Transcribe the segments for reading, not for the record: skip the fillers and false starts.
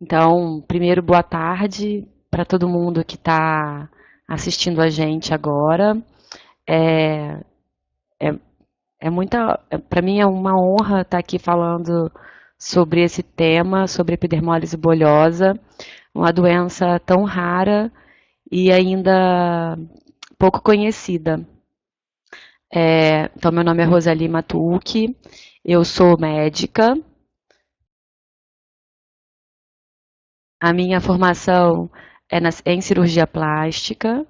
Então, primeiro, boa tarde para todo mundo que está assistindo a gente agora. É, para mim é uma honra estar aqui falando sobre esse tema, sobre epidermólise bolhosa, uma doença tão rara e ainda pouco conhecida. Então, meu nome é Rosali Matucci, eu sou médica. A minha formação é em cirurgia plástica.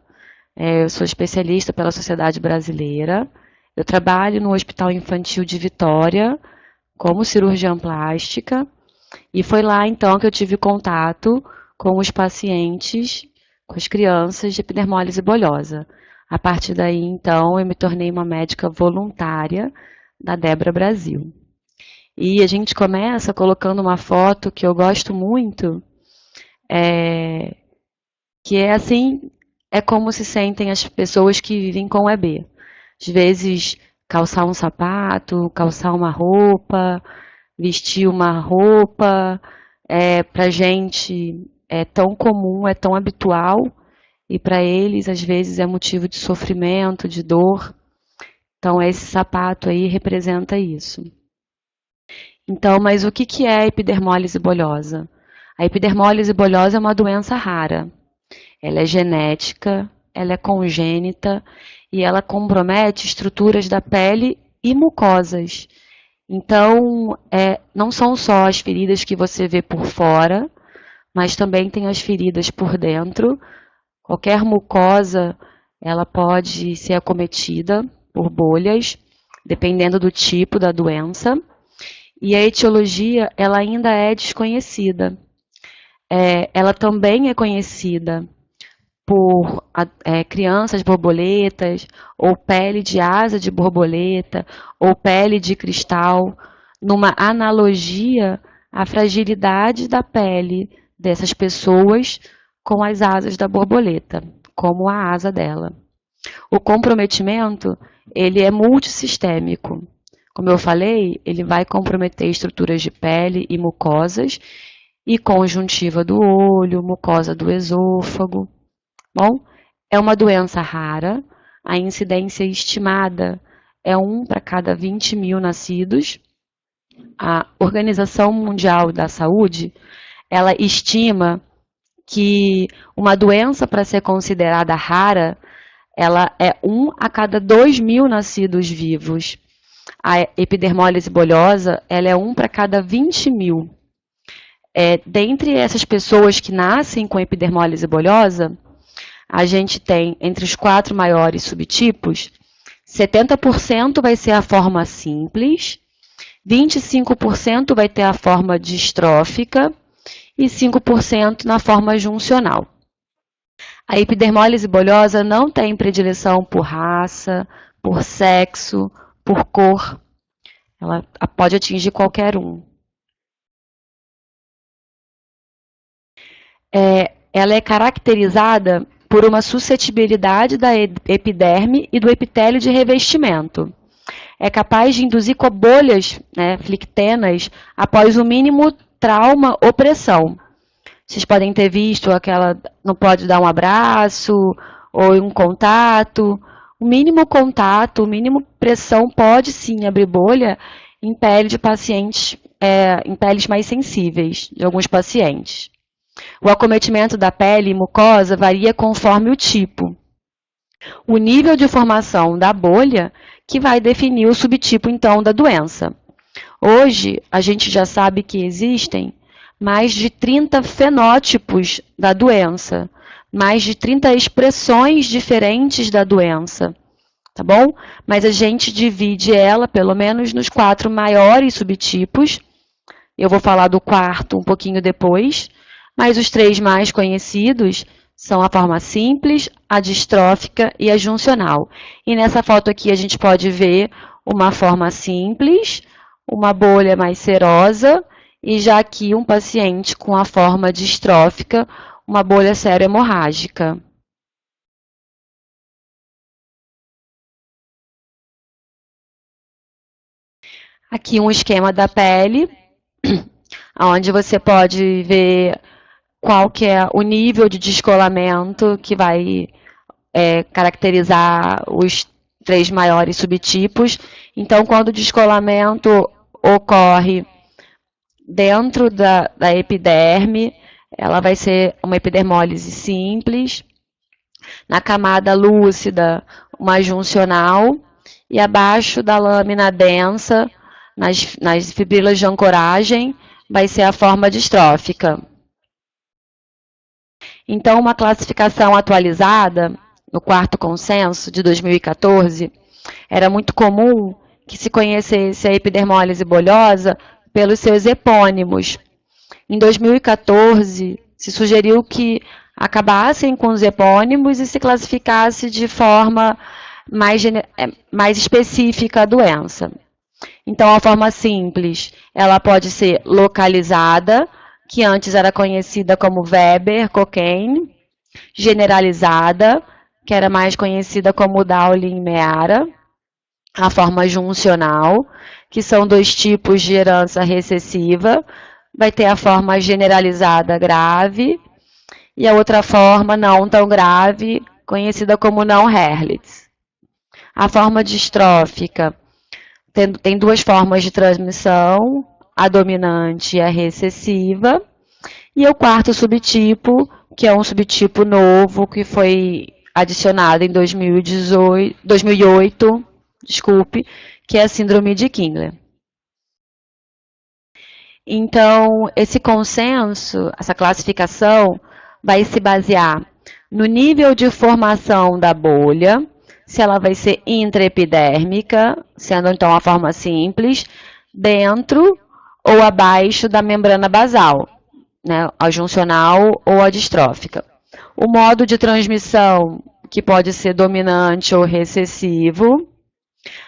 Eu sou especialista pela Sociedade Brasileira. Eu trabalho no Hospital Infantil de Vitória como cirurgiã plástica. E foi lá, então, que eu tive contato com os pacientes, com as crianças de epidermólise bolhosa. A partir daí, então, eu me tornei uma médica voluntária da Debra Brasil. E a gente começa colocando uma foto que eu gosto muito, é, que é assim, é como se sentem as pessoas que vivem com EB. Às vezes, calçar um sapato, calçar uma roupa, vestir uma roupa, para a gente é tão comum, é tão habitual, e para eles, às vezes, é motivo de sofrimento, de dor. Então, esse sapato aí representa isso. Então, mas o que é a epidermólise bolhosa? A epidermólise bolhosa é uma doença rara. Ela é genética, ela é congênita e ela compromete estruturas da pele e mucosas. Então, não são só as feridas que você vê por fora, mas também tem as feridas por dentro. Qualquer mucosa, ela pode ser acometida por bolhas, dependendo do tipo da doença. E a etiologia, ela ainda é desconhecida. Ela também é conhecida por crianças borboletas, ou pele de asa de borboleta, ou pele de cristal, numa analogia à fragilidade da pele dessas pessoas com as asas da borboleta, como a asa dela. O comprometimento, ele é multissistêmico. Como eu falei, ele vai comprometer estruturas de pele e mucosas, e conjuntiva do olho, mucosa do esôfago. Bom, é uma doença rara, a incidência estimada é 1 para cada 20 mil nascidos. A Organização Mundial da Saúde, ela estima que uma doença para ser considerada rara, ela é 1 a cada 2 mil nascidos vivos. A epidermólise bolhosa, ela é 1 para cada 20 mil. Dentre essas pessoas que nascem com epidermólise bolhosa, a gente tem, entre os 4 maiores subtipos, 70% vai ser a forma simples, 25% vai ter a forma distrófica e 5% na forma juncional. A epidermólise bolhosa não tem predileção por raça, por sexo, por cor. Ela pode atingir qualquer um. Ela é caracterizada por uma suscetibilidade da epiderme e do epitélio de revestimento. É capaz de induzir bolhas, né, flictenas após o mínimo trauma ou pressão. Vocês podem ter visto aquela, não pode dar um abraço ou um contato. O mínimo contato, o mínimo pressão pode sim abrir bolha em pele de pacientes, em peles mais sensíveis de alguns pacientes. O acometimento da pele e mucosa varia conforme o tipo. O nível de formação da bolha que vai definir o subtipo, então, da doença. Hoje, a gente já sabe que existem mais de 30 fenótipos da doença, mais de 30 expressões diferentes da doença, tá bom? Mas a gente divide ela, pelo menos, nos 4 maiores subtipos. Eu vou falar do quarto um pouquinho depois, mas os 3 mais conhecidos são a forma simples, a distrófica e a juncional. E nessa foto aqui a gente pode ver uma forma simples, uma bolha mais serosa, e já aqui um paciente com a forma distrófica, uma bolha serohemorrágica. Aqui um esquema da pele. onde você pode ver qual que é o nível de descolamento que vai caracterizar os 3 maiores subtipos. Então, quando o descolamento ocorre dentro da epiderme, ela vai ser uma epidermólise simples. Na camada lúcida, uma juncional. E abaixo da lâmina densa, nas fibrilas de ancoragem, vai ser a forma distrófica. Então, uma classificação atualizada, no quarto consenso de 2014, era muito comum que se conhecesse a epidermólise bolhosa pelos seus epônimos. Em 2014, se sugeriu que acabassem com os epônimos e se classificasse de forma mais específica a doença. Então, a forma simples, ela pode ser localizada, que antes era conhecida como Weber-Cockayne, generalizada, que era mais conhecida como Dowling-Meara, a forma juncional, que são 2 tipos de herança recessiva, vai ter a forma generalizada grave e a outra forma não tão grave, conhecida como não Herlitz. A forma distrófica tem 2 formas de transmissão, a dominante e a recessiva. E o quarto subtipo, que é um subtipo novo, que foi adicionado em 2008, que é a síndrome de Kindler. Então, esse consenso, essa classificação, vai se basear no nível de formação da bolha, se ela vai ser intraepidérmica, sendo então a forma simples, dentro ou abaixo da membrana basal, né, a juncional ou a distrófica. O modo de transmissão, que pode ser dominante ou recessivo.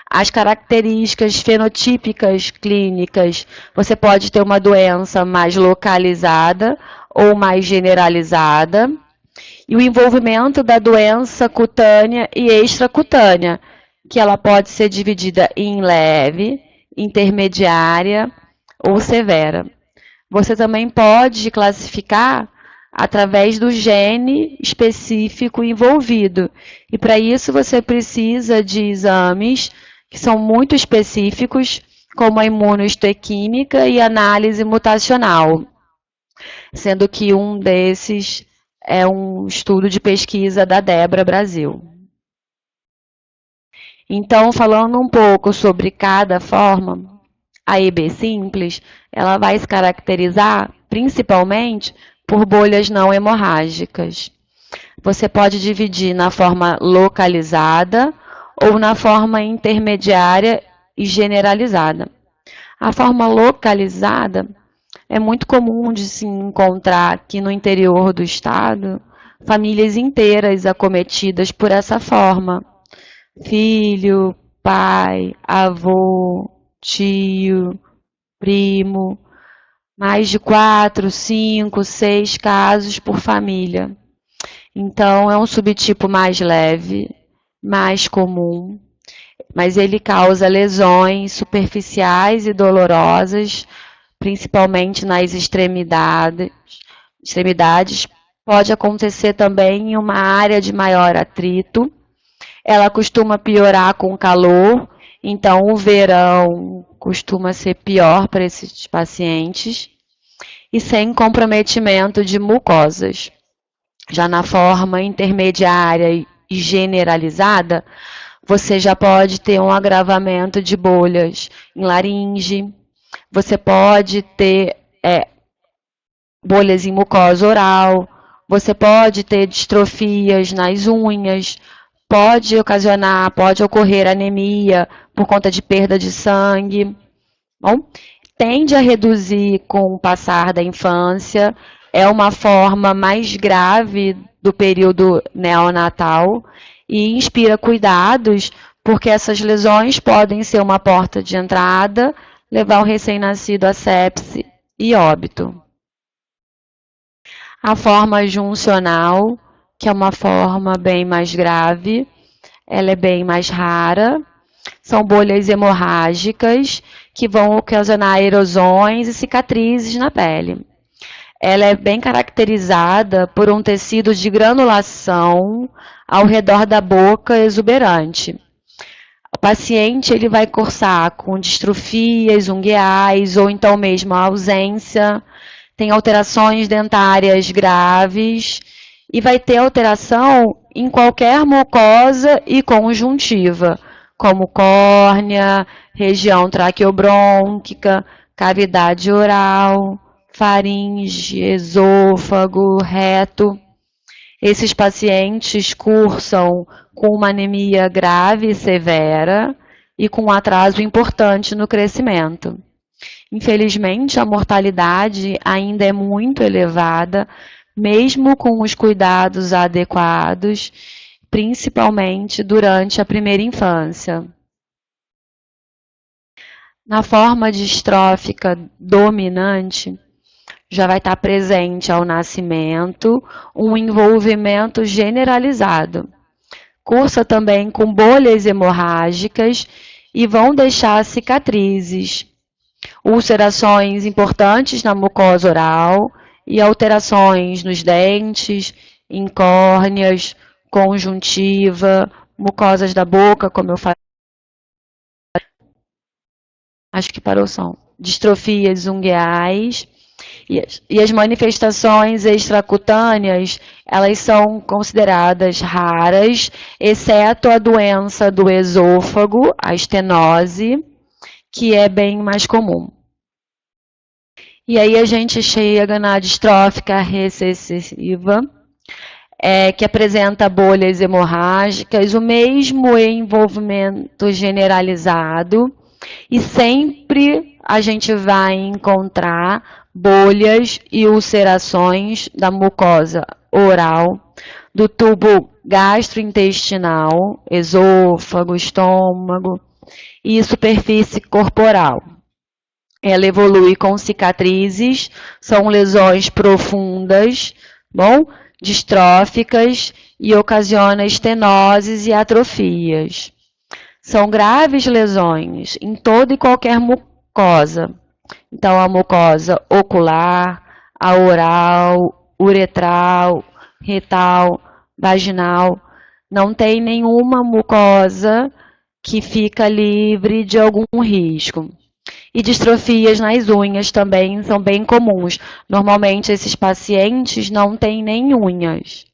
As características fenotípicas clínicas, você pode ter uma doença mais localizada ou mais generalizada. E o envolvimento da doença cutânea e extracutânea, que ela pode ser dividida em leve, intermediária ou severa. Você também pode classificar através do gene específico envolvido. E para isso você precisa de exames que são muito específicos, como a imunohistoquímica e análise mutacional, sendo que um desses é um estudo de pesquisa da Debra Brasil. Então, falando um pouco sobre cada forma, a EB simples, ela vai se caracterizar principalmente por bolhas não hemorrágicas. Você pode dividir na forma localizada ou na forma intermediária e generalizada. A forma localizada é muito comum de se encontrar aqui no interior do estado famílias inteiras acometidas por essa forma. Filho, pai, avô, tio, primo, mais de 4, 5, 6 casos por família. Então, é um subtipo mais leve, mais comum, mas ele causa lesões superficiais e dolorosas, principalmente nas extremidades. Pode acontecer também em uma área de maior atrito. Ela costuma piorar com o calor, então o verão costuma ser pior para esses pacientes e sem comprometimento de mucosas. Já na forma intermediária e generalizada, você já pode ter um agravamento de bolhas em laringe, você pode ter bolhas em mucosa oral, você pode ter distrofias nas unhas, pode ocorrer anemia por conta de perda de sangue. Bom, tende a reduzir com o passar da infância, é uma forma mais grave do período neonatal e inspira cuidados, porque essas lesões podem ser uma porta de entrada, levar o recém-nascido a sepse e óbito. A forma juncional, que é uma forma bem mais grave, ela é bem mais rara, são bolhas hemorrágicas que vão ocasionar erosões e cicatrizes na pele. Ela é bem caracterizada por um tecido de granulação ao redor da boca exuberante. O paciente ele vai cursar com distrofias ungueais ou então mesmo a ausência, tem alterações dentárias graves e vai ter alteração em qualquer mucosa e conjuntiva, como córnea, região traqueobrônquica, cavidade oral, faringe, esôfago, reto. Esses pacientes cursam com uma anemia grave e severa e com um atraso importante no crescimento. Infelizmente, a mortalidade ainda é muito elevada, mesmo com os cuidados adequados, principalmente durante a primeira infância. Na forma distrófica dominante, já vai estar presente ao nascimento um envolvimento generalizado. Cursa também com bolhas hemorrágicas e vão deixar cicatrizes, ulcerações importantes na mucosa oral e alterações nos dentes, em córneas, conjuntiva, mucosas da boca, como eu falei. Acho que parou o som. Distrofias ungueais. E as manifestações extracutâneas, elas são consideradas raras, exceto a doença do esôfago, a estenose, que é bem mais comum. E aí a gente chega na distrófica recessiva, que apresenta bolhas hemorrágicas, o mesmo envolvimento generalizado, e sempre a gente vai encontrar bolhas e ulcerações da mucosa oral, do tubo gastrointestinal, esôfago, estômago e superfície corporal. Ela evolui com cicatrizes, são lesões profundas, bom? Distróficas e ocasiona estenoses e atrofias. São graves lesões em toda e qualquer mucosa. Então, a mucosa ocular, a oral, uretral, retal, vaginal. Não tem nenhuma mucosa que fica livre de algum risco. E distrofias nas unhas também são bem comuns. Normalmente, esses pacientes não têm nem unhas.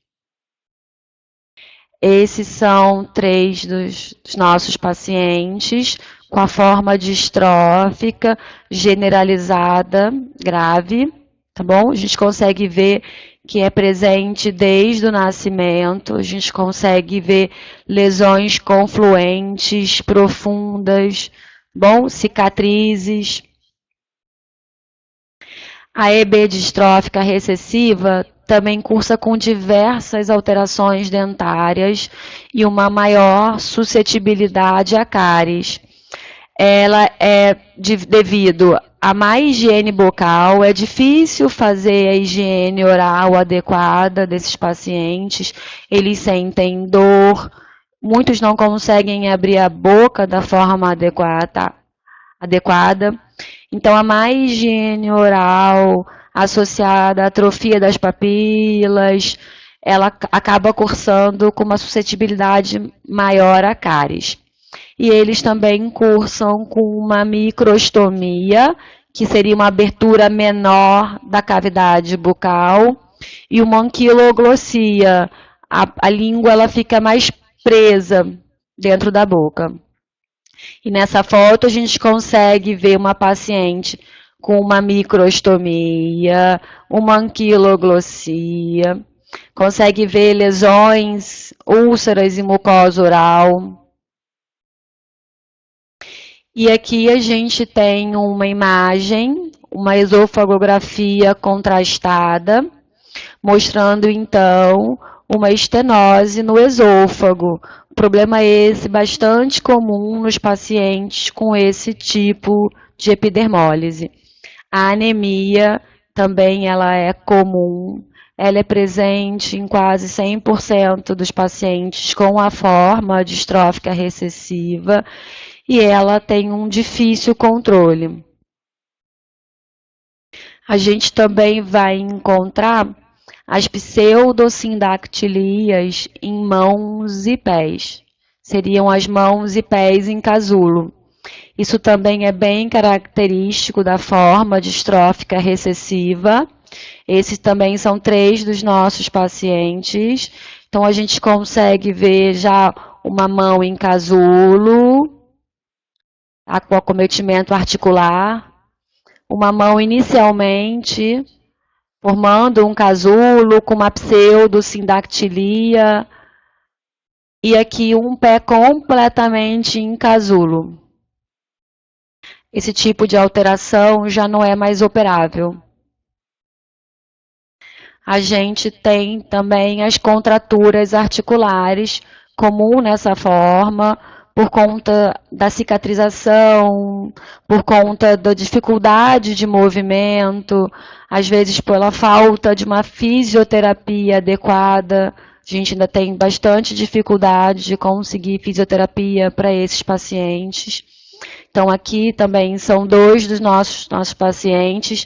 Esses são 3 dos nossos pacientes com a forma distrófica generalizada grave, tá bom? A gente consegue ver que é presente desde o nascimento, a gente consegue ver lesões confluentes, profundas, bom? Cicatrizes. A EB distrófica recessiva também cursa com diversas alterações dentárias e uma maior suscetibilidade a cáries. Ela é devido a má higiene bucal, é difícil fazer a higiene oral adequada desses pacientes, eles sentem dor, muitos não conseguem abrir a boca da forma adequada. Então, a má higiene oral associada à atrofia das papilas, ela acaba cursando com uma suscetibilidade maior a cáries. E eles também cursam com uma microstomia, que seria uma abertura menor da cavidade bucal, e uma anquiloglossia. A língua ela fica mais presa dentro da boca. E nessa foto a gente consegue ver uma paciente com uma microstomia, uma anquiloglossia, consegue ver lesões, úlceras e mucosa oral. E aqui a gente tem uma imagem, uma esofagografia contrastada, mostrando então uma estenose no esôfago. Problema esse bastante comum nos pacientes com esse tipo de epidermólise. A anemia também ela é comum, ela é presente em quase 100% dos pacientes com a forma distrófica recessiva e ela tem um difícil controle. A gente também vai encontrar as pseudosindactilias em mãos e pés. Seriam as mãos e pés em casulo. Isso também é bem característico da forma distrófica recessiva. Esses também são 3 dos nossos pacientes. Então, a gente consegue ver já uma mão em casulo, com acometimento articular, uma mão inicialmente formando um casulo com uma pseudosindactilia e aqui um pé completamente em casulo. Esse tipo de alteração já não é mais operável. A gente tem também as contraturas articulares, comum nessa forma, por conta da cicatrização, por conta da dificuldade de movimento, às vezes pela falta de uma fisioterapia adequada. A gente ainda tem bastante dificuldade de conseguir fisioterapia para esses pacientes. Então, aqui também são 2 dos nossos pacientes,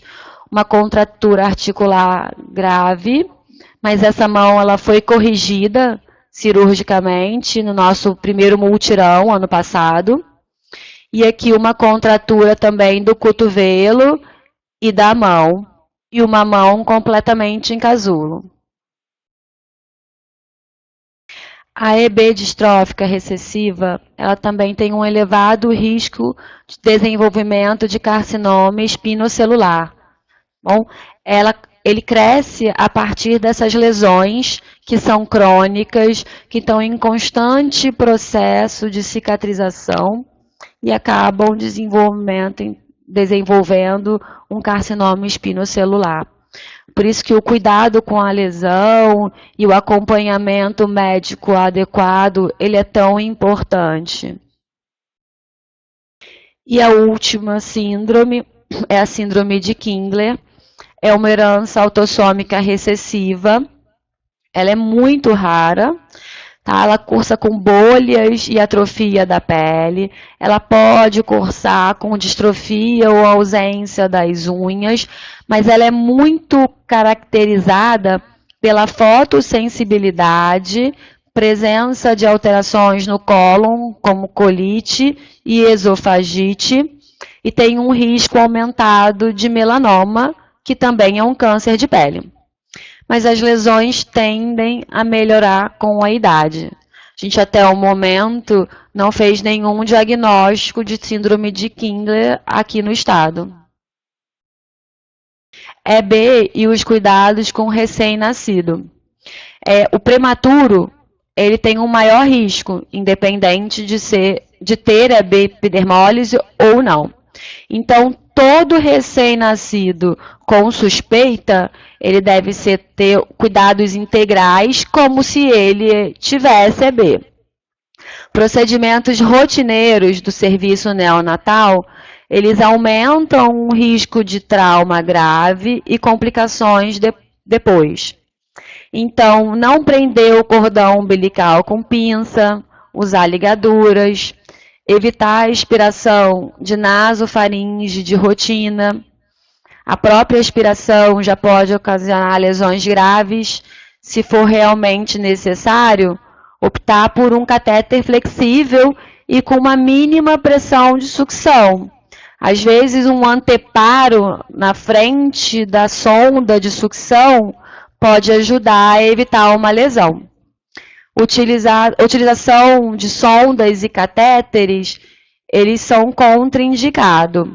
uma contratura articular grave, mas essa mão ela foi corrigida cirurgicamente no nosso primeiro multirão, ano passado. E aqui uma contratura também do cotovelo e da mão, e uma mão completamente em casulo. A EB distrófica recessiva, ela também tem um elevado risco de desenvolvimento de carcinoma espinocelular. Bom, ele cresce a partir dessas lesões que são crônicas, que estão em constante processo de cicatrização e acabam desenvolvendo um carcinoma espinocelular. Por isso que o cuidado com a lesão e o acompanhamento médico adequado, ele é tão importante. E a última síndrome é a síndrome de Kindler. É uma herança autossômica recessiva. Ela é muito rara. Tá? Ela cursa com bolhas e atrofia da pele. Ela pode cursar com distrofia ou ausência das unhas, mas ela é muito caracterizada pela fotossensibilidade, presença de alterações no cólon, como colite e esofagite, e tem um risco aumentado de melanoma, que também é um câncer de pele. Mas as lesões tendem a melhorar com a idade. A gente até o momento não fez nenhum diagnóstico de síndrome de Kindler aqui no estado. EB e os cuidados com o recém-nascido. O prematuro, ele tem um maior risco, independente de ter EB epidermólise ou não. Então, todo recém-nascido com suspeita, ele deve ter cuidados integrais, como se ele tivesse EB. Procedimentos rotineiros do serviço neonatal, eles aumentam o risco de trauma grave e complicações depois. Então, não prender o cordão umbilical com pinça, usar ligaduras, evitar a aspiração de nasofaringe de rotina. A própria aspiração já pode ocasionar lesões graves. Se for realmente necessário, optar por um catéter flexível e com uma mínima pressão de sucção. Às vezes, um anteparo na frente da sonda de sucção pode ajudar a evitar uma lesão. Utilização de sondas e catéteres, eles são contraindicados.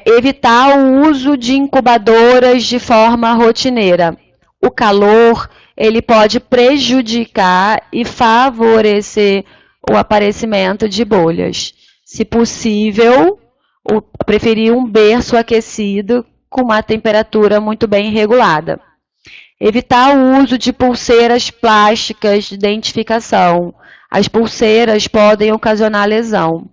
Evitar o uso de incubadoras de forma rotineira. O calor, ele pode prejudicar e favorecer o aparecimento de bolhas. Se possível, preferir um berço aquecido com uma temperatura muito bem regulada. Evitar o uso de pulseiras plásticas de identificação. As pulseiras podem ocasionar lesão.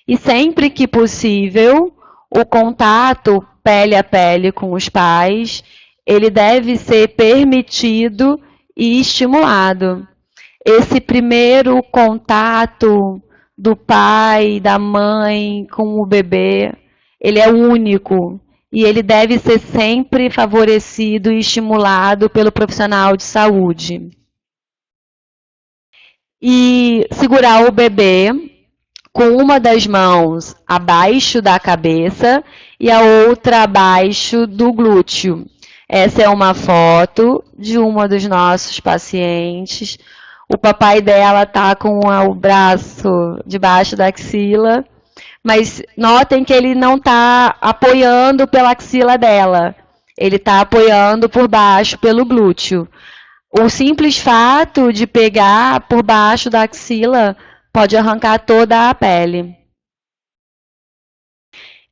E sempre que possível, o contato pele a pele com os pais, ele deve ser permitido e estimulado. esse primeiro contato do pai, da mãe com o bebê, ele é único e ele deve ser sempre favorecido e estimulado pelo profissional de saúde. E segurar o bebê com uma das mãos abaixo da cabeça e a outra abaixo do glúteo. Essa é uma foto de uma dos nossos pacientes. O papai dela está com o braço debaixo da axila, mas notem que ele não está apoiando pela axila dela. Ele está apoiando por baixo, pelo glúteo. O simples fato de pegar por baixo da axila pode arrancar toda a pele.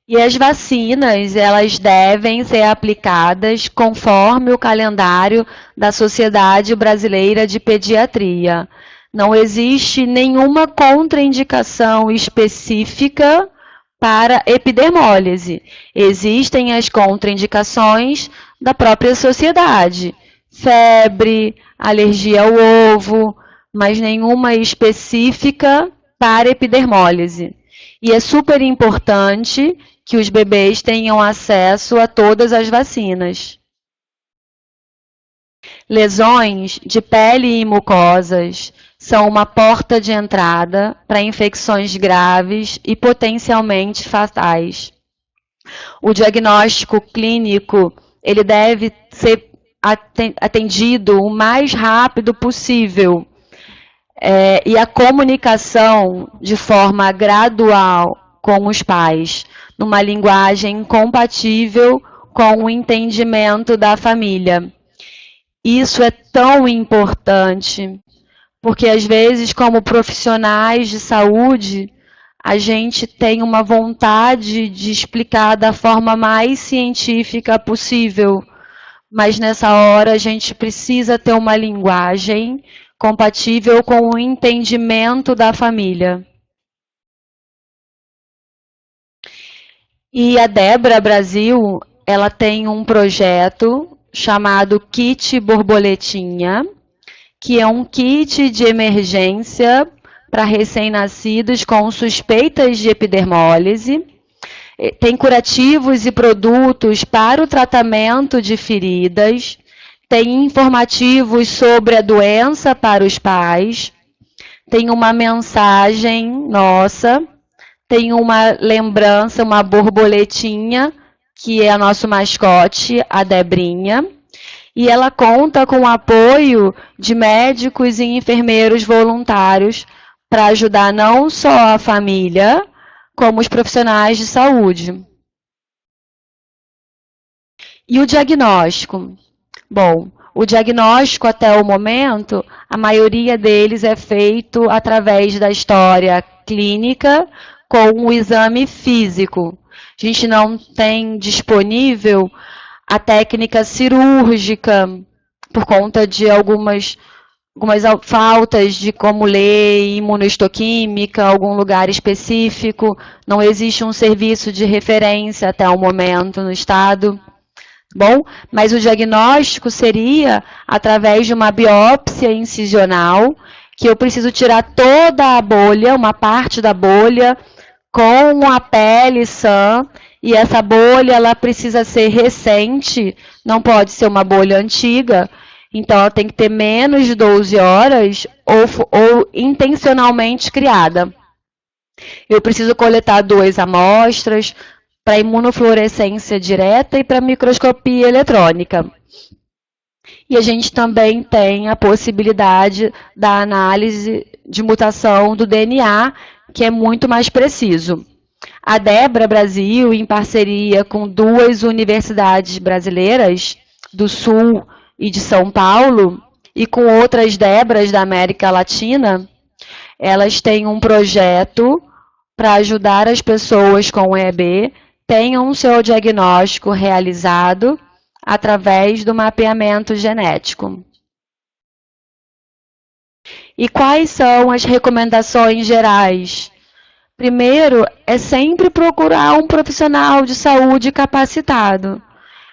E as vacinas, elas devem ser aplicadas conforme o calendário da Sociedade Brasileira de Pediatria. Não existe nenhuma contraindicação específica para epidermólise. Existem as contraindicações da própria sociedade. Febre, alergia ao ovo, mas nenhuma específica para epidermólise. E é super importante que os bebês tenham acesso a todas as vacinas. Lesões de pele e mucosas são uma porta de entrada para infecções graves e potencialmente fatais. O diagnóstico clínico, ele deve ser atendido o mais rápido possível. E a comunicação de forma gradual com os pais, numa linguagem compatível com o entendimento da família. Isso é tão importante, porque às vezes, como profissionais de saúde, a gente tem uma vontade de explicar da forma mais científica possível, mas nessa hora a gente precisa ter uma linguagem compatível com o entendimento da família. E a Debra Brasil, ela tem um projeto chamado Kit Borboletinha, que é um kit de emergência para recém-nascidos com suspeitas de epidermólise. Tem curativos e produtos para o tratamento de feridas. Tem informativos sobre a doença para os pais. Tem uma mensagem nossa. Tem uma lembrança, uma borboletinha, que é nosso mascote, a Debrinha. E ela conta com o apoio de médicos e enfermeiros voluntários para ajudar não só a família, como os profissionais de saúde. E o diagnóstico? Bom, o diagnóstico até o momento, a maioria deles é feito através da história clínica com o exame físico. A gente não tem disponível a técnica cirúrgica por conta de algumas faltas de como ler imunohistoquímica, algum lugar específico. Não existe um serviço de referência até o momento no estado. Bom, mas o diagnóstico seria através de uma biópsia incisional, que eu preciso tirar toda a bolha, uma parte da bolha, com a pele sã, e essa bolha ela precisa ser recente, não pode ser uma bolha antiga, então ela tem que ter menos de 12 horas ou intencionalmente criada. Eu preciso coletar 2 amostras para imunofluorescência direta e para microscopia eletrônica. E a gente também tem a possibilidade da análise de mutação do DNA, que é muito mais preciso. A Debra Brasil, em parceria com 2 universidades brasileiras, do Sul e de São Paulo, e com outras Debras da América Latina, elas têm um projeto para ajudar as pessoas com EB tenham o seu diagnóstico realizado através do mapeamento genético. E quais são as recomendações gerais? Primeiro, é sempre procurar um profissional de saúde capacitado.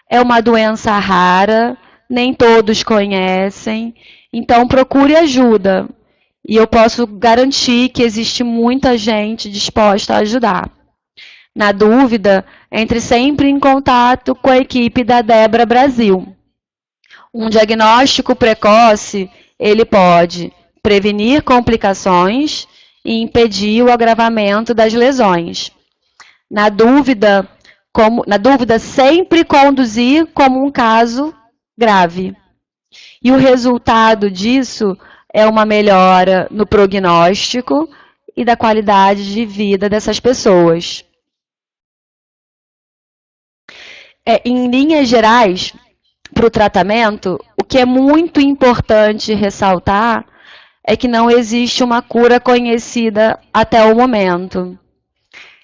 É uma doença rara, nem todos conhecem, então procure ajuda. e eu posso garantir que existe muita gente disposta a ajudar. Na dúvida, entre sempre em contato com a equipe da Debra Brasil. Um diagnóstico precoce, ele pode prevenir complicações e impedir o agravamento das lesões. Na dúvida, sempre conduzir como um caso grave. E o resultado disso é uma melhora no prognóstico e da qualidade de vida dessas pessoas. Em linhas gerais, para o tratamento, o que é muito importante ressaltar é que não existe uma cura conhecida até o momento.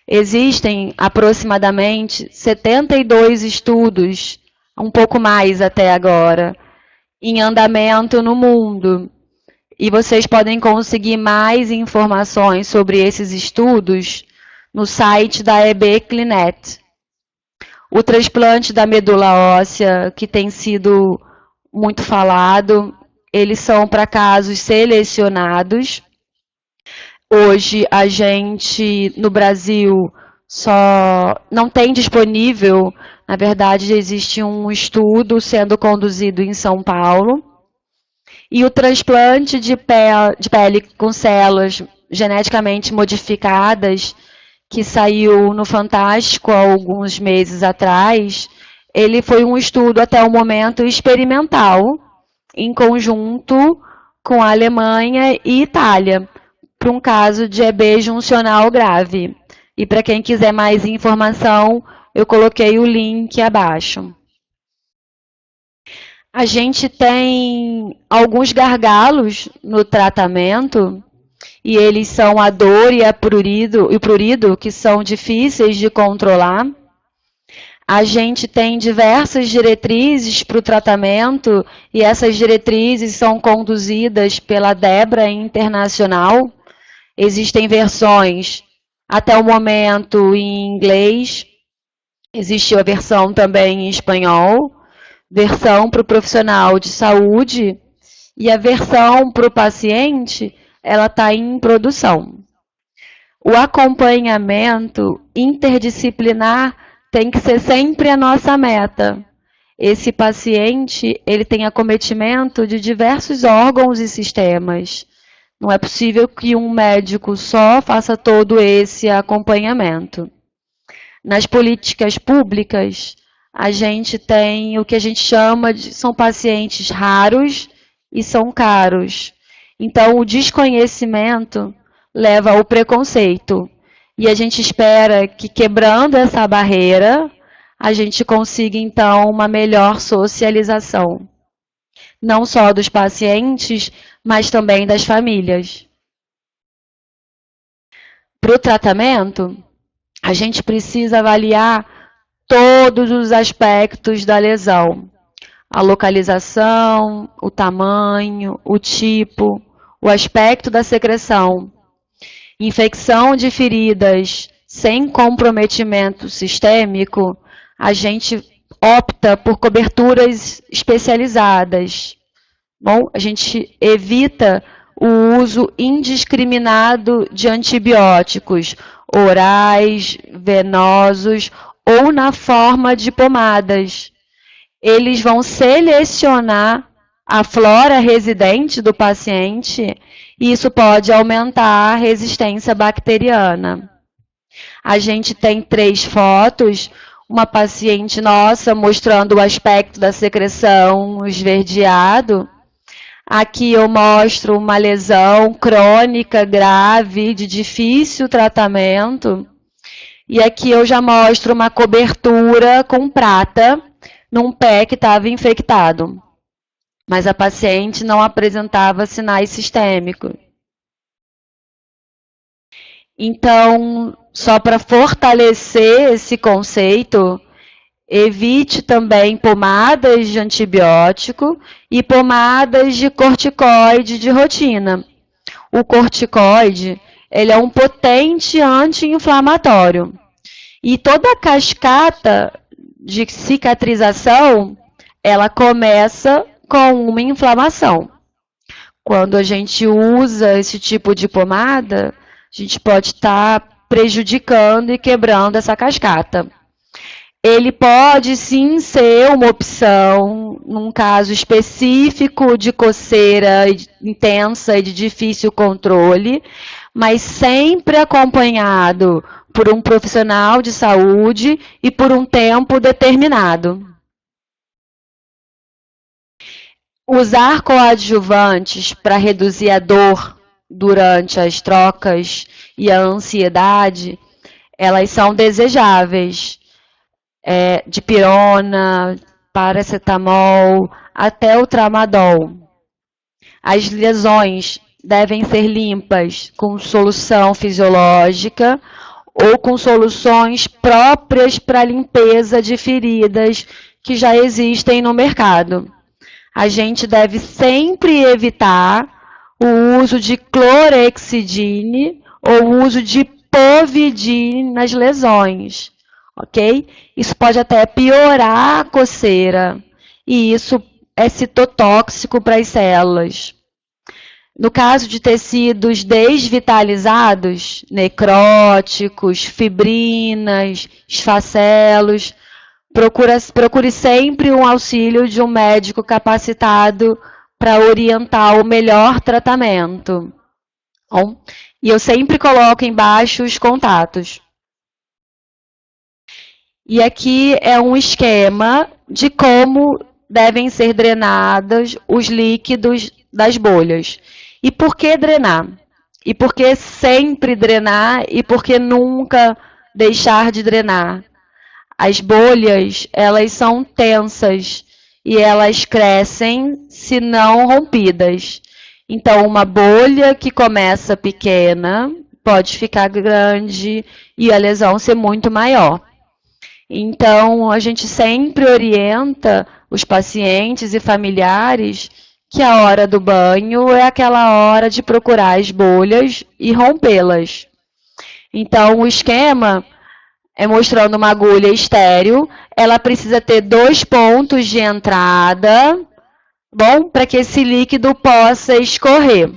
Existem aproximadamente 72 estudos, um pouco mais até agora, em andamento no mundo. E vocês podem conseguir mais informações sobre esses estudos no site da EBClinet. O transplante da medula óssea, que tem sido muito falado, eles são para casos selecionados. Hoje, a gente, no Brasil, só não tem disponível, na verdade, existe um estudo sendo conduzido em São Paulo, e o transplante de pele com células geneticamente modificadas, que saiu no Fantástico há alguns meses atrás, ele foi um estudo até o momento experimental, em conjunto com a Alemanha e Itália, para um caso de EB juncional grave. E para quem quiser mais informação, eu coloquei o link abaixo. A gente tem alguns gargalos no tratamento, e eles são a dor e o prurido, que são difíceis de controlar. A gente tem diversas diretrizes para o tratamento, e essas diretrizes são conduzidas pela Debra Internacional. Existem versões, até o momento, em inglês, existe a versão também em espanhol, versão para o profissional de saúde, e a versão para o paciente, ela está em produção. O acompanhamento interdisciplinar tem que ser sempre a nossa meta. Esse paciente, ele tem acometimento de diversos órgãos e sistemas. Não é possível que um médico só faça todo esse acompanhamento. Nas políticas públicas, a gente tem o que a gente chama de, são pacientes raros e são caros. Então, o desconhecimento leva ao preconceito. E a gente espera que, quebrando essa barreira, a gente consiga, então, uma melhor socialização. Não só dos pacientes, mas também das famílias. Para o tratamento, a gente precisa avaliar todos os aspectos da lesão. A localização, o tamanho, o tipo, o aspecto da secreção. Infecção de feridas sem comprometimento sistêmico, a gente opta por coberturas especializadas. Bom, a gente evita o uso indiscriminado de antibióticos orais, venosos ou na forma de pomadas. Eles vão selecionar a flora residente do paciente e isso pode aumentar a resistência bacteriana. A gente tem 3 fotos, uma paciente nossa mostrando o aspecto da secreção esverdeado. Aqui eu mostro uma lesão crônica, grave, de difícil tratamento. E aqui eu já mostro uma cobertura com prata num pé que estava infectado. Mas a paciente não apresentava sinais sistêmicos. Então, só para fortalecer esse conceito, evite também pomadas de antibiótico e pomadas de corticoide de rotina. O corticoide, ele é um potente anti-inflamatório. E toda a cascata de cicatrização, ela começa com uma inflamação. Quando a gente usa esse tipo de pomada, a gente pode estar prejudicando e quebrando essa cascata. Ele pode sim ser uma opção num caso específico de coceira intensa e de difícil controle, mas sempre acompanhado por um profissional de saúde e por um tempo determinado. Usar coadjuvantes para reduzir a dor durante as trocas e a ansiedade, elas são desejáveis. Dipirona, paracetamol, até o tramadol. As lesões devem ser limpas com solução fisiológica ou com soluções próprias para limpeza de feridas que já existem no mercado. A gente deve sempre evitar o uso de clorexidine ou o uso de povidine nas lesões, ok? Isso pode até piorar a coceira e isso é citotóxico para as células. No caso de tecidos desvitalizados, necróticos, fibrinas, esfacelos, procure sempre um auxílio de um médico capacitado para orientar o melhor tratamento. Bom, e eu sempre coloco embaixo os contatos. E aqui é um esquema de como devem ser drenados os líquidos das bolhas. E por que drenar? E por que sempre drenar e por que nunca deixar de drenar? As bolhas, elas são tensas e elas crescem se não rompidas. Então, uma bolha que começa pequena pode ficar grande e a lesão ser muito maior. Então, a gente sempre orienta os pacientes e familiares que a hora do banho é aquela hora de procurar as bolhas e rompê-las. Então, o esquema é mostrando uma agulha estéril, ela precisa ter 2 pontos de entrada, bom, para que esse líquido possa escorrer,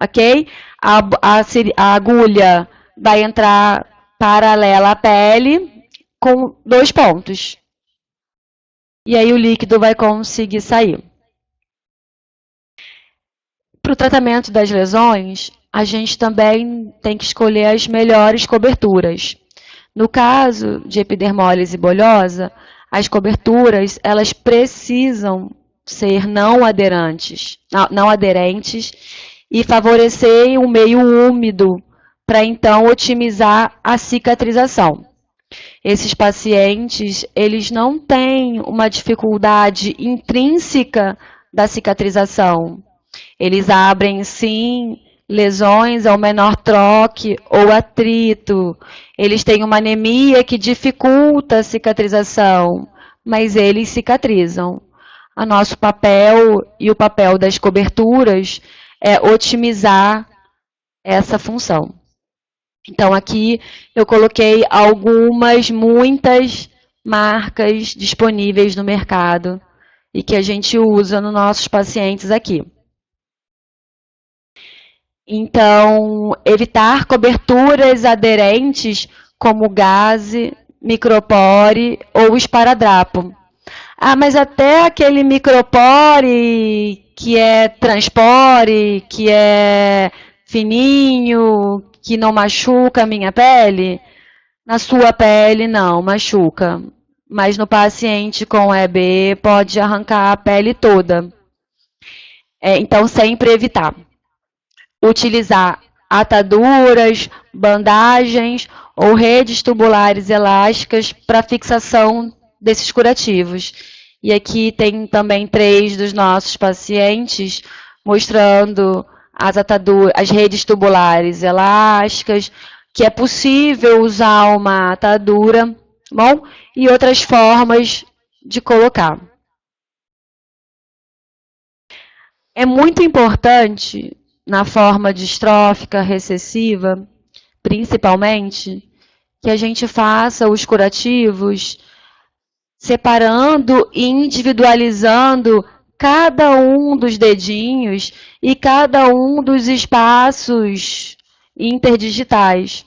ok? A agulha vai entrar paralela à pele com 2 pontos. E aí o líquido vai conseguir sair. Para o tratamento das lesões, a gente também tem que escolher as melhores coberturas. No caso de epidermólise bolhosa, as coberturas elas precisam ser não aderentes e favorecer um meio úmido para então otimizar a cicatrização. Esses pacientes, eles não têm uma dificuldade intrínseca da cicatrização. Eles abrem, sim, lesões ao menor troque ou atrito. Eles têm uma anemia que dificulta a cicatrização, mas eles cicatrizam. O nosso papel e o papel das coberturas é otimizar essa função. Então, aqui eu coloquei muitas marcas disponíveis no mercado e que a gente usa nos nossos pacientes aqui. Então, evitar coberturas aderentes como gaze, micropore ou esparadrapo. Ah, mas até aquele micropore que é transpore, que é fininho, que não machuca a minha pele, na sua pele não machuca. Mas no paciente com EB pode arrancar a pele toda. Então, sempre evitar. Utilizar ataduras, bandagens ou redes tubulares elásticas para fixação desses curativos. E aqui tem também 3 dos nossos pacientes mostrando as redes tubulares elásticas, que é possível usar uma atadura, bom? E outras formas de colocar. É muito importante, na forma distrófica recessiva, principalmente, que a gente faça os curativos separando e individualizando cada um dos dedinhos e cada um dos espaços interdigitais.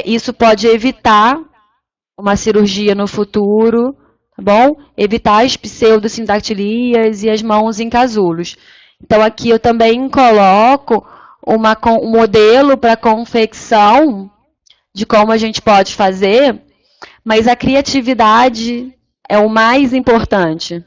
Isso pode evitar uma cirurgia no futuro, tá bom? Evitar as pseudosindactilias e as mãos em casulos. Então, aqui eu também coloco um modelo para confecção de como a gente pode fazer, mas a criatividade é o mais importante.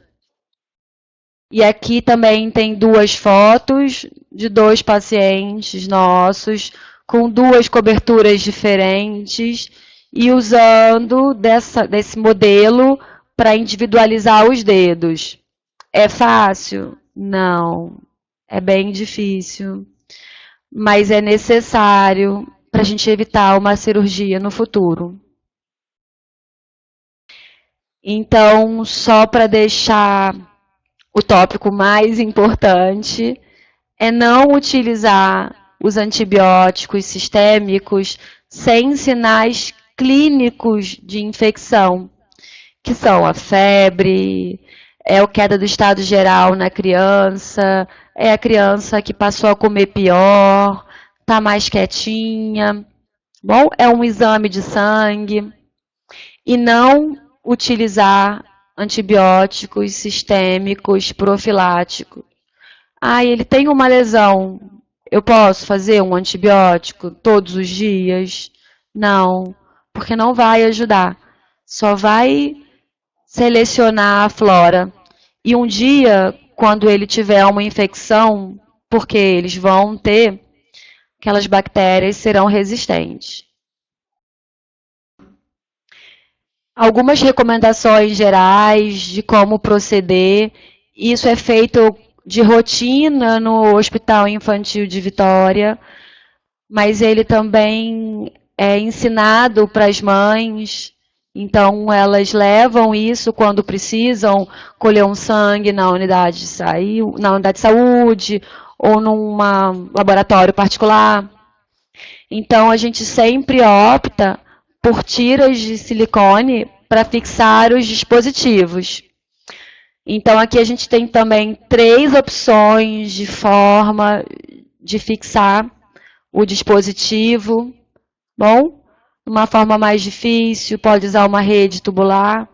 E aqui também tem 2 fotos de 2 pacientes nossos, com 2 coberturas diferentes, e usando desse modelo para individualizar os dedos. É fácil? Não. É bem difícil. Mas é necessário para a gente evitar uma cirurgia no futuro. Então, só para deixar o tópico mais importante, é não utilizar os antibióticos sistêmicos sem sinais clínicos de infecção, que são a febre, a queda do estado geral na criança, é a criança que passou a comer pior, está mais quietinha, bom? É um exame de sangue. E não utilizar antibióticos sistêmicos profiláticos. Ele tem uma lesão, eu posso fazer um antibiótico todos os dias? Não, porque não vai ajudar. Só vai selecionar a flora. E um dia, quando ele tiver uma infecção, porque eles vão ter, aquelas bactérias serão resistentes. Algumas recomendações gerais de como proceder. Isso é feito de rotina no Hospital Infantil de Vitória, mas ele também é ensinado para as mães. Então, elas levam isso quando precisam colher um sangue na unidade de saúde ou num laboratório particular. Então, a gente sempre opta por tiras de silicone para fixar os dispositivos. Então, aqui a gente tem também 3 opções de forma de fixar o dispositivo. Bom, uma forma mais difícil, pode usar uma rede tubular.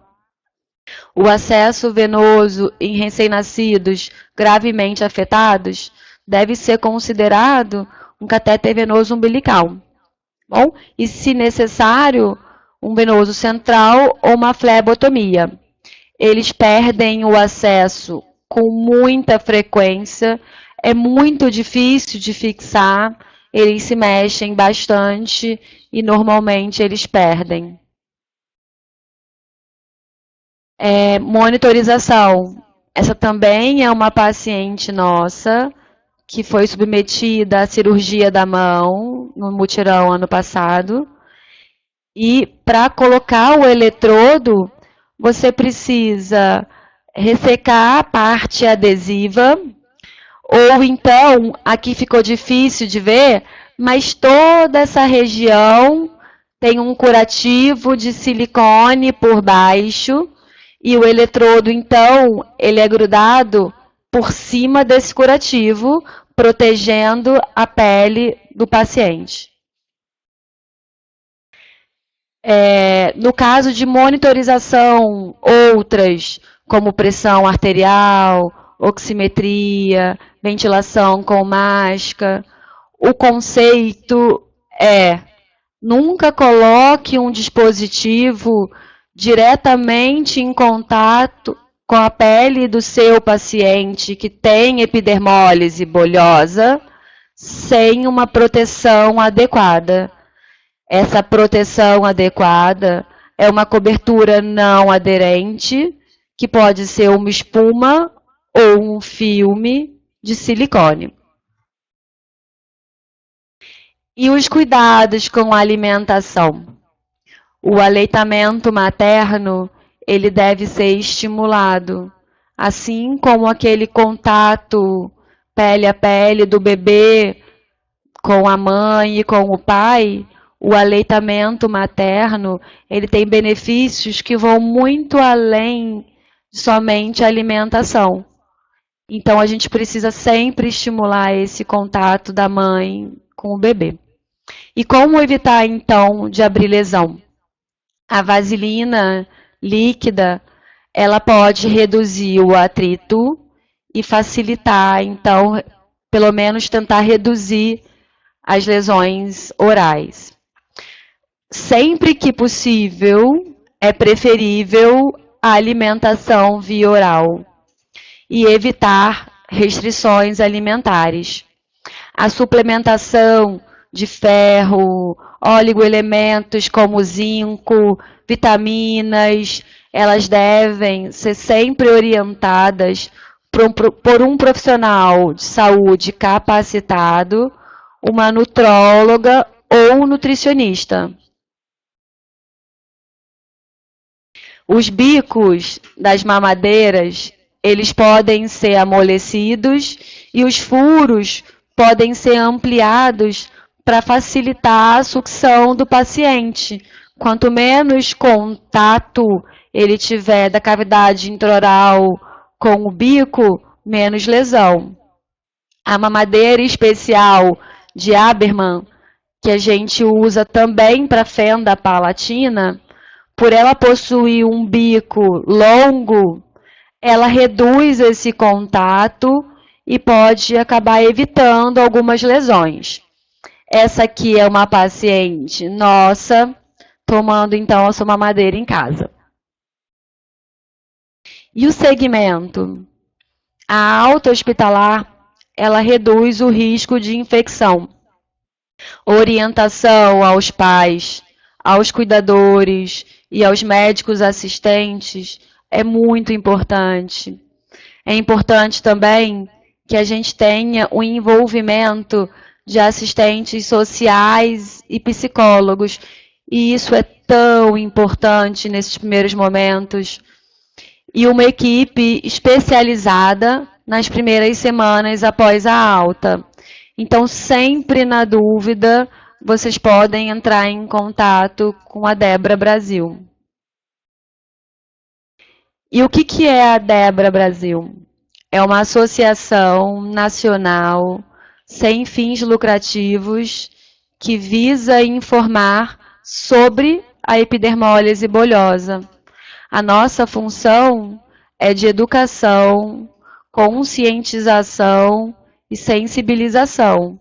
O acesso venoso em recém-nascidos gravemente afetados deve ser considerado um catéter venoso umbilical. Bom, e se necessário, um venoso central ou uma flebotomia. Eles perdem o acesso com muita frequência, é muito difícil de fixar, eles se mexem bastante e normalmente eles perdem. Monitorização. Essa também é uma paciente nossa que foi submetida à cirurgia da mão no mutirão ano passado. E para colocar o eletrodo, você precisa ressecar a parte adesiva, ou então, aqui ficou difícil de ver, mas toda essa região tem um curativo de silicone por baixo, e o eletrodo, então, ele é grudado por cima desse curativo, protegendo a pele do paciente. No caso de monitorização, outras, como pressão arterial, oximetria, ventilação com máscara, o conceito é: nunca coloque um dispositivo diretamente em contato com a pele do seu paciente que tem epidermólise bolhosa sem uma proteção adequada. Essa proteção adequada é uma cobertura não aderente, que pode ser uma espuma ou um filme de silicone. E os cuidados com a alimentação? O aleitamento materno, ele deve ser estimulado, assim como aquele contato pele a pele do bebê com a mãe e com o pai. O aleitamento materno, ele tem benefícios que vão muito além somente a alimentação. Então, a gente precisa sempre estimular esse contato da mãe com o bebê. E como evitar, então, de abrir lesão? A vaselina líquida, ela pode reduzir o atrito e facilitar, então, pelo menos tentar reduzir as lesões orais. Sempre que possível, é preferível a alimentação via oral e evitar restrições alimentares. A suplementação de ferro, oligoelementos como zinco, vitaminas, elas devem ser sempre orientadas por um profissional de saúde capacitado, uma nutróloga ou um nutricionista. Os bicos das mamadeiras, eles podem ser amolecidos e os furos podem ser ampliados para facilitar a sucção do paciente. Quanto menos contato ele tiver da cavidade intraoral com o bico, menos lesão. A mamadeira especial de Haberman, que a gente usa também para fenda palatina, por ela possuir um bico longo, ela reduz esse contato e pode acabar evitando algumas lesões. Essa aqui é uma paciente nossa, tomando então a sua mamadeira em casa. E o segmento? A alta hospitalar, ela reduz o risco de infecção. Orientação aos pais, aos cuidadores e aos médicos assistentes é muito importante. É importante também que a gente tenha o envolvimento de assistentes sociais e psicólogos. E isso é tão importante nesses primeiros momentos. E uma equipe especializada nas primeiras semanas após a alta. Então, sempre na dúvida, vocês podem entrar em contato com a Debra Brasil. E o que é a Debra Brasil? É uma associação nacional sem fins lucrativos que visa informar sobre a epidermólise bulhosa. A nossa função é de educação, conscientização e sensibilização.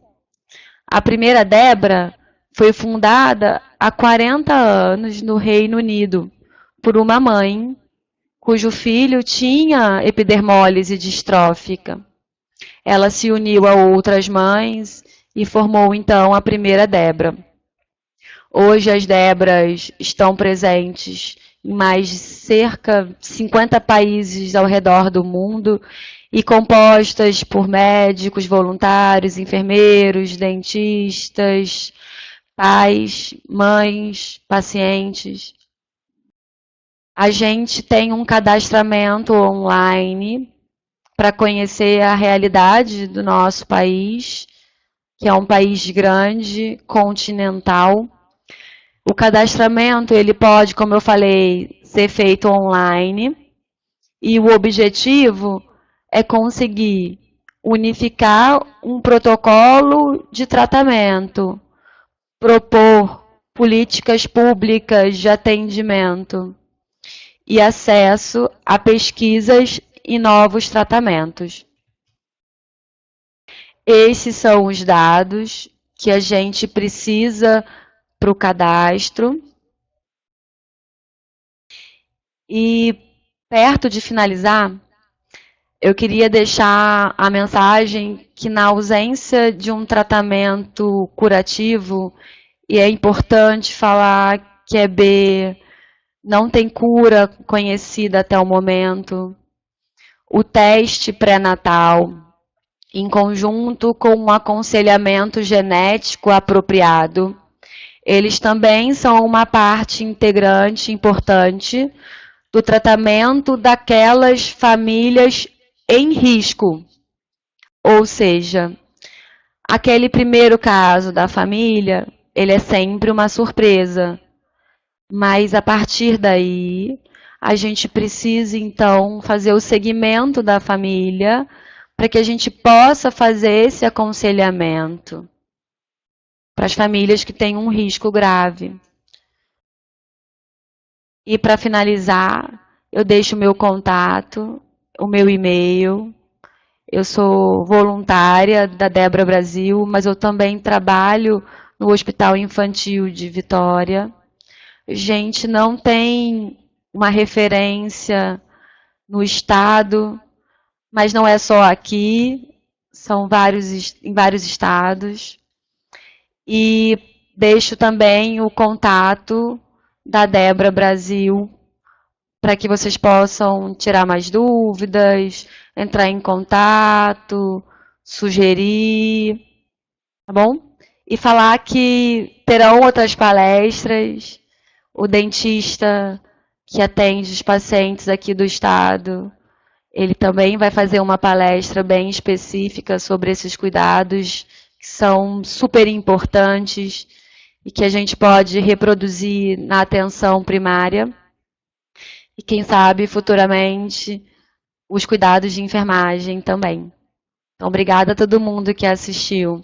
A primeira Debra foi fundada há 40 anos no Reino Unido por uma mãe cujo filho tinha epidermólise distrófica. Ela se uniu a outras mães e formou então a primeira Debra. Hoje as Debras estão presentes em mais de cerca de 50 países ao redor do mundo e compostas por médicos, voluntários, enfermeiros, dentistas, pais, mães, pacientes. A gente tem um cadastramento online para conhecer a realidade do nosso país, que é um país grande, continental. O cadastramento, ele pode, como eu falei, ser feito online, e o objetivo é conseguir unificar um protocolo de tratamento, propor políticas públicas de atendimento e acesso a pesquisas e novos tratamentos. Esses são os dados que a gente precisa para o cadastro. E perto de finalizar, eu queria deixar a mensagem que na ausência de um tratamento curativo, e é importante falar que EB não tem cura conhecida até o momento, o teste pré-natal, em conjunto com um aconselhamento genético apropriado, eles também são uma parte integrante importante do tratamento daquelas famílias em risco. Ou seja, aquele primeiro caso da família, ele é sempre uma surpresa. Mas a partir daí, a gente precisa, então, fazer o segmento da família para que a gente possa fazer esse aconselhamento para as famílias que têm um risco grave. E para finalizar, eu deixo o meu contato, o meu e-mail. Eu sou voluntária da Debra Brasil, mas eu também trabalho no Hospital Infantil de Vitória. Gente, não tem uma referência no estado, mas não é só aqui, são em vários estados. E deixo também o contato da Debra Brasil para que vocês possam tirar mais dúvidas, entrar em contato, sugerir, tá bom? E falar que terão outras palestras, o dentista que atende os pacientes aqui do estado, ele também vai fazer uma palestra bem específica sobre esses cuidados que são super importantes e que a gente pode reproduzir na atenção primária. E quem sabe, futuramente, os cuidados de enfermagem também. Então, obrigada a todo mundo que assistiu.